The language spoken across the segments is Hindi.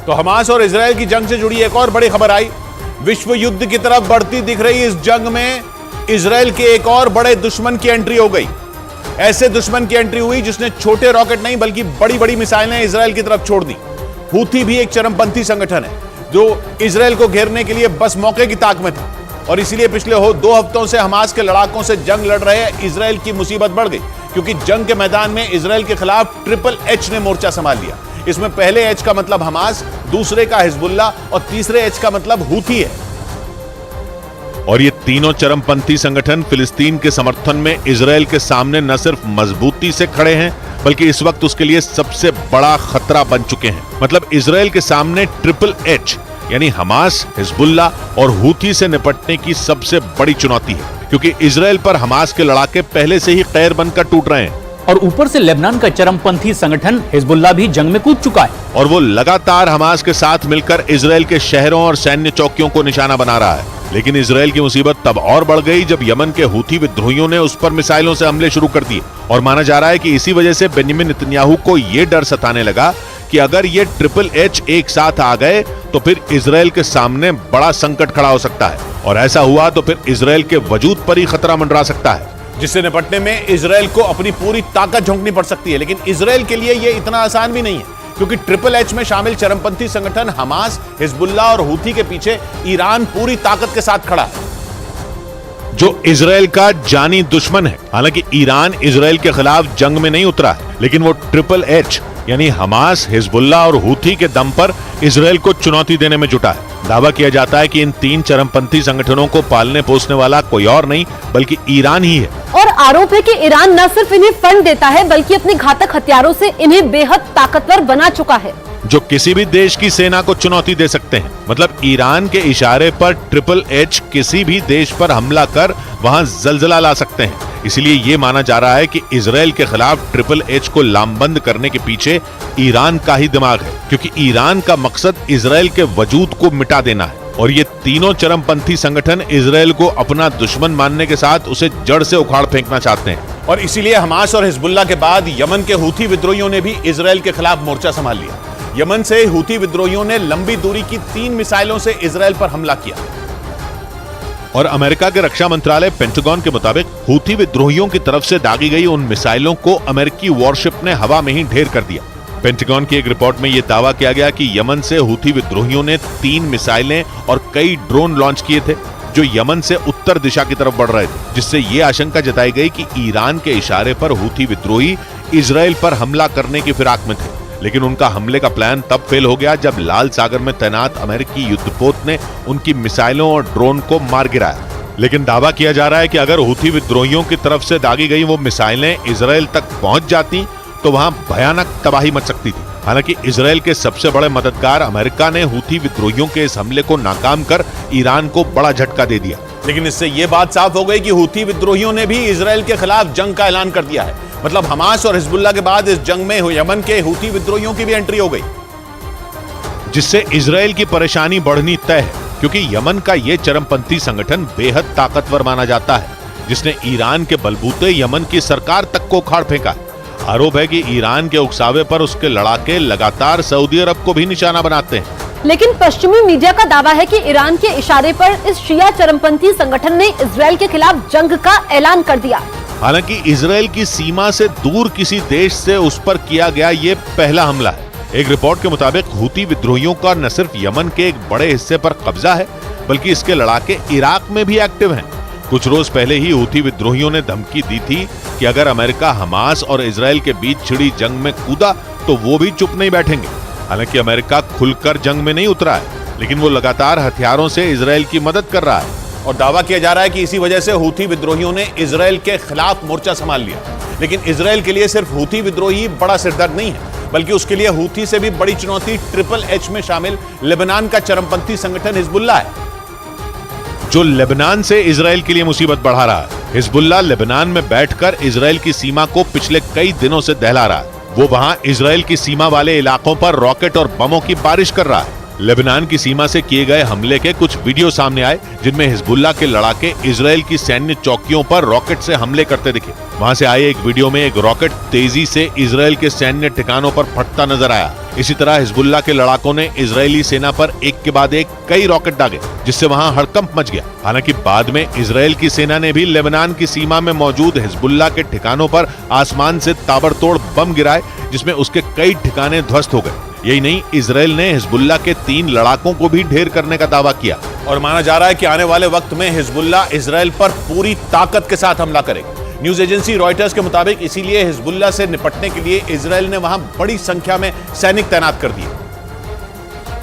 तो हमास और इजराइल की जंग से जुड़ी एक और बड़ी खबर आई। विश्व युद्ध की तरफ बढ़ती दिख रही इस जंग में इजराइल के एक और बड़े दुश्मन की एंट्री हो गई। ऐसे दुश्मन की एंट्री हुई जिसने छोटे रॉकेट नहीं बल्कि बड़ी बड़ी मिसाइलें इजराइल की तरफ छोड़ दी। हूथी भी एक चरमपंथी संगठन है जो इजराइल को घेरने के लिए बस मौके की ताक में था और इसीलिए पिछले 2 हफ्तों से हमास के लड़ाकों से जंग लड़ रहे इजराइल की मुसीबत बढ़ गई, क्योंकि जंग के मैदान में इजराइल के खिलाफ ट्रिपल एच ने मोर्चा संभाल लिया। इसमें पहले एच का मतलब हमास, दूसरे का हिजबुल्ला और तीसरे एच का मतलब हूथी है। और ये तीनों चरमपंथी संगठन फिलिस्तीन के समर्थन में इजराइल के सामने न सिर्फ मजबूती से खड़े हैं बल्कि इस वक्त उसके लिए सबसे बड़ा खतरा बन चुके हैं। मतलब इजराइल के सामने ट्रिपल एच यानी हमास, हिजबुल्ला और हूथी से निपटने की सबसे बड़ी चुनौती है, क्योंकि इजराइल पर हमास के लड़ाके पहले से ही कैर बनकर टूट रहे हैं और ऊपर से लेबनान का चरमपंथी संगठन हिजबुल्ला भी जंग में कूद चुका है और वो लगातार हमास के साथ मिलकर इजराइल के शहरों और सैन्य चौकियों को निशाना बना रहा है। लेकिन इजराइल की मुसीबत तब और बढ़ गई जब यमन के हूथी विद्रोहियों ने उस पर मिसाइलों से हमले शुरू कर दिए और माना जा रहा है कि इसी वजह से बेंजामिन नेतन्याहू को ये डर सताने लगा कि अगर ये ट्रिपल एच एक साथ आ गए तो फिर इजराइल के सामने बड़ा संकट खड़ा हो सकता है और ऐसा हुआ तो फिर इजराइल के वजूद पर ही खतरा मंडरा सकता है, जिससे निपटने में इजराइल को अपनी पूरी ताकत झोंकनी पड़ सकती है। लेकिन इजराइल के लिए यह इतना आसान भी नहीं है, क्योंकि ट्रिपल एच में शामिल चरमपंथी संगठन हमास, हिजबुल्ला और हूथी के पीछे ईरान पूरी ताकत के साथ खड़ा है, जो इजराइल का जानी दुश्मन है। हालांकि ईरान इजराइल के खिलाफ जंग में नहीं उतरा है, लेकिन वो ट्रिपल एच यानी हमास, हिजबुल्ला और हूथी के दम पर इजराइल को चुनौती देने में जुटा है। दावा किया जाता है कि इन 3 चरमपंथी संगठनों को पालने पोसने वाला कोई और नहीं बल्कि ईरान ही है। और आरोप है कि ईरान न सिर्फ इन्हें फंड देता है बल्कि अपने घातक हथियारों से इन्हें बेहद ताकतवर बना चुका है, जो किसी भी देश की सेना को चुनौती दे सकते हैं। मतलब ईरान के इशारे पर ट्रिपल एच किसी भी देश पर हमला कर वहां जलजला ला सकते हैं। इसलिए ये माना जा रहा है कि इजराइल के खिलाफ ट्रिपल एच को लामबंद करने के पीछे ईरान का ही दिमाग है, क्योंकि ईरान का मकसद इजराइल के वजूद को मिटा देना है और ये तीनों चरमपंथी संगठन इजराइल को अपना दुश्मन मानने के साथ उसे जड़ से उखाड़ फेंकना चाहते हैं। और इसीलिए हमास और हिजबुल्ला के बाद यमन के हूथी विद्रोहियों ने भी इजराइल के खिलाफ मोर्चा संभाल लिया। यमन से हूथी विद्रोहियों ने लंबी दूरी की 3 मिसाइलों से इजराइल पर हमला किया और अमेरिका के रक्षा मंत्रालय पेंटागन के मुताबिक हूथी विद्रोहियों की तरफ से दागी गई उन मिसाइलों को अमेरिकी वॉरशिप ने हवा में ही ढेर कर दिया। पेंटागन की एक रिपोर्ट में यह दावा किया गया कि यमन से हूथी विद्रोहियों ने 3 मिसाइलें और कई ड्रोन लॉन्च किए थे जो यमन से उत्तर दिशा की तरफ बढ़ रहे थे, जिससे यह आशंका जताई गई कि ईरान के इशारे पर हूथी विद्रोही इजराइल पर हमला करने की फिराक में थे। लेकिन उनका हमले का प्लान तब फेल हो गया जब लाल सागर में तैनात अमेरिकी युद्धपोत ने उनकी मिसाइलों और ड्रोन को मार गिराया। लेकिन दावा किया जा रहा है कि अगर हूथी विद्रोहियों की तरफ से दागी गई वो मिसाइलें इजराइल तक पहुंच जाती तो वहां भयानक तबाही मच सकती थी। हालांकि इजराइल के सबसे बड़े मददगार अमेरिका ने हूथी विद्रोहियों के इस हमले को नाकाम कर ईरान को बड़ा झटका दे दिया। लेकिन इससे यह बात साफ हो गई कि हूथी विद्रोहियों ने भी इजराइल के खिलाफ जंग का ऐलान कर दिया है। मतलब हमास और हिजबुल्ला के बाद इस जंग में यमन के हूथी विद्रोहियों की भी एंट्री हो गई, जिससे इजराइल की परेशानी बढ़नी तय है, क्योंकि यमन का यह चरमपंथी संगठन बेहद ताकतवर माना जाता है, जिसने ईरान के बलबूते यमन की सरकार तक को उखाड़ फेंका। आरोप है कि ईरान के उकसावे पर उसके लड़ाके लगातार सऊदी अरब को भी निशाना बनाते हैं। लेकिन पश्चिमी मीडिया का दावा है कि ईरान के इशारे पर इस शिया चरमपंथी संगठन ने इजराइल के खिलाफ जंग का ऐलान कर दिया। हालांकि इजराइल की सीमा से दूर किसी देश से उस पर किया गया ये पहला हमला है। एक रिपोर्ट के मुताबिक हूथी विद्रोहियों का न सिर्फ यमन के एक बड़े हिस्से पर कब्जा है बल्कि इसके लड़ाके इराक में भी एक्टिव हैं। कुछ रोज पहले ही हूथी विद्रोहियों ने धमकी दी थी कि अगर अमेरिका हमास और इजराइल के बीच छिड़ी जंग में कूदा तो वो भी चुप नहीं बैठेंगे। हालांकि अमेरिका खुलकर जंग में नहीं उतरा है, लेकिन वो लगातार हथियारों से इजराइल की मदद कर रहा है और दावा किया जा रहा है कि इसी वजह से हूथी विद्रोहियों ने इजराइल के खिलाफ मोर्चा संभाल लिया। लेकिन इजराइल के लिए सिर्फ हूथी विद्रोही बड़ा सिरदर्द नहीं है, बल्कि उसके लिए हूथी से भी बड़ी चुनौती ट्रिपल एच में शामिल लेबनान का चरमपंथी संगठन हिजबुल्ला है, जो लेबनान से इजराइल के लिए मुसीबत बढ़ा रहा है। हिजबुल्ला लेबनान में बैठकर इजराइल की सीमा को पिछले कई दिनों से दहला रहा है। वो वहां इजराइल की सीमा वाले इलाकों पर रॉकेट और बमों की बारिश कर रहा है लेबनान की सीमा से किए गए हमले के कुछ वीडियो सामने आए जिनमें हिजबुल्लाह के लड़ाके इजरायल की सैन्य चौकियों पर रॉकेट से हमले करते दिखे। वहां से आए एक वीडियो में एक रॉकेट तेजी से इजरायल के सैन्य ठिकानों पर फटता नजर आया। इसी तरह हिजबुल्लाह के लड़ाकों ने इजरायली सेना पर एक के बाद एक कई रॉकेट दागे, जिससे वहां हड़कंप मच गया। हालांकि बाद में इजरायल की सेना ने भी लेबनान की सीमा में मौजूद हिजबुल्लाह के ठिकानों पर आसमान से ताबड़तोड़ बम गिराए, जिसमें उसके कई ठिकाने ध्वस्त हो गए। यही नहीं, इजरायल ने हिजबुल्लाह के 3 लड़ाकों को भी ढेर करने का दावा किया और माना जा रहा है कि आने वाले वक्त में हिजबुल्लाह इजरायल पर पूरी ताकत के साथ हमला करेगा। न्यूज एजेंसी रॉयटर्स के मुताबिक इसीलिए हिजबुल्लाह से निपटने के लिए इजरायल ने वहां बड़ी संख्या में सैनिक तैनात कर दिए,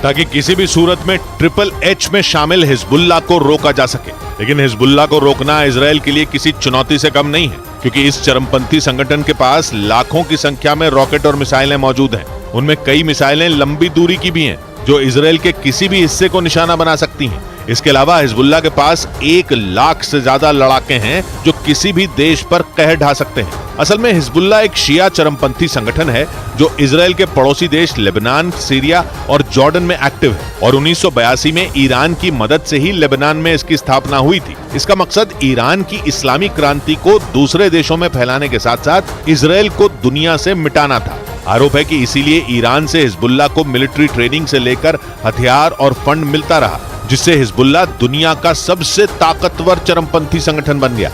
ताकि किसी भी सूरत में HHH में शामिल हिजबुल्लाह को रोका जा सके। लेकिन हिजबुल्लाह को रोकना इजरायल के लिए किसी चुनौती से कम नहीं है, क्योंकि इस चरमपंथी संगठन के पास लाखों की संख्या में रॉकेट और मिसाइलें मौजूद हैं। उनमें कई मिसाइलें लंबी दूरी की भी हैं, जो इजरायल के किसी भी हिस्से को निशाना बना सकती हैं। इसके अलावा हिजबुल्लाह के पास 1 लाख से ज्यादा लड़ाके हैं जो किसी भी देश पर कहर ढा सकते हैं। असल में हिजबुल्लाह एक शिया चरमपंथी संगठन है जो इजरायल के पड़ोसी देश लेबनान, सीरिया और जॉर्डन में एक्टिव है और 1982 में ईरान की मदद से ही लेबनान में इसकी स्थापना हुई थी। इसका मकसद ईरान की इस्लामी क्रांति को दूसरे देशों में फैलाने के साथ साथ इजरायल को दुनिया से मिटाना था। आरोप है कि इसीलिए ईरान से हिजबुल्लाह को मिलिट्री ट्रेनिंग से लेकर हथियार और फंड मिलता रहा, जिससे हिजबुल्लाह दुनिया का सबसे ताकतवर चरमपंथी संगठन बन गया।